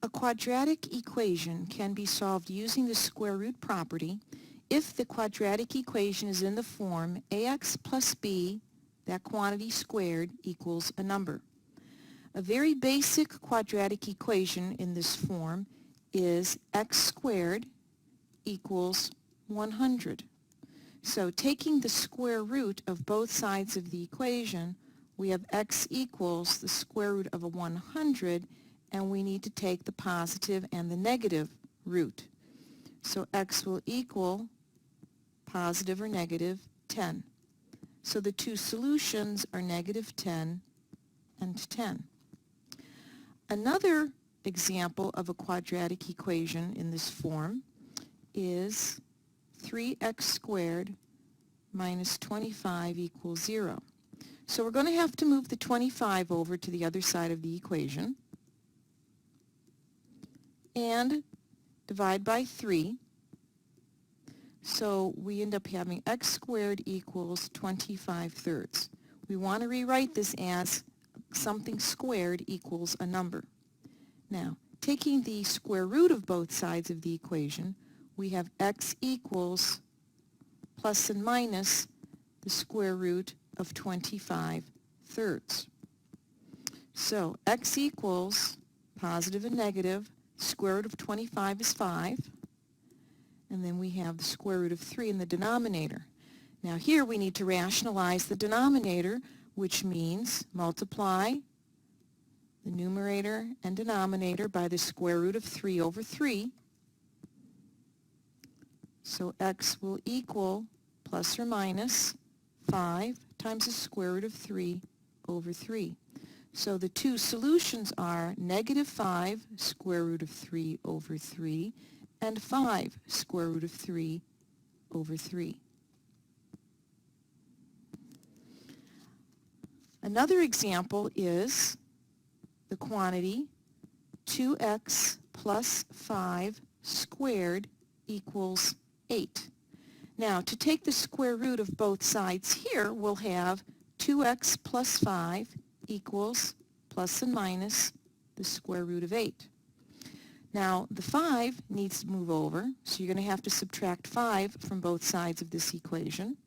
A quadratic equation can be solved using the square root property if the quadratic equation is in the form ax plus b, that quantity squared, equals a number. A very basic quadratic equation in this form is x squared equals 100. So taking the square root of both sides of the equation, we have x equals the square root of 100, and we need to take the positive and the negative root. So x will equal positive or negative 10. So the two solutions are negative 10 and 10. Another example of a quadratic equation in this form is 3x squared minus 25 equals 0. So we're going to have to move the 25 over to the other side of the equation and divide by 3. So we end up having x squared equals 25 thirds. We want to rewrite this as something squared equals a number. Now, taking the square root of both sides of the equation, we have x equals plus and minus the square root of 25 thirds. So x equals positive and negative, square root of 25 is 5, and then we have the square root of 3 in the denominator. Now here we need to rationalize the denominator, which means multiply the numerator and denominator by the square root of 3 over 3. So x will equal plus or minus 5 times the square root of 3 over 3. So the two solutions are negative 5 square root of 3 over 3 and 5 square root of 3 over 3. Another example is the quantity 2x plus 5 squared equals 8. Now, to take the square root of both sides here, we'll have 2x plus 5 equals plus and minus the square root of 8. Now, the 5 needs to move over, so you're going to have to subtract 5 from both sides of this equation.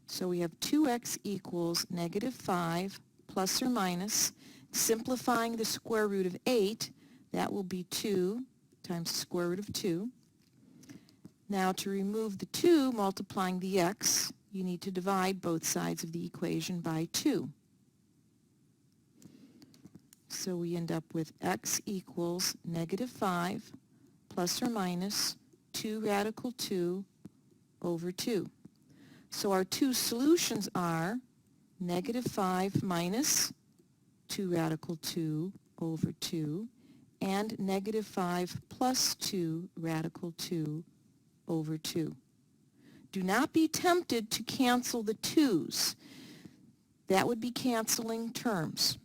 So we have 2x equals negative 5 plus or minus, simplifying the square root of 8, that will be 2 times the square root of 2. Now to remove the 2, multiplying the x, you need to divide both sides of the equation by 2. So we end up with x equals negative 5 plus or minus 2 radical 2 over 2. So our two solutions are negative 5 minus 2 radical 2 over 2 and negative 5 plus 2 radical 2 over 2. Do not be tempted to cancel the 2's. That would be canceling terms.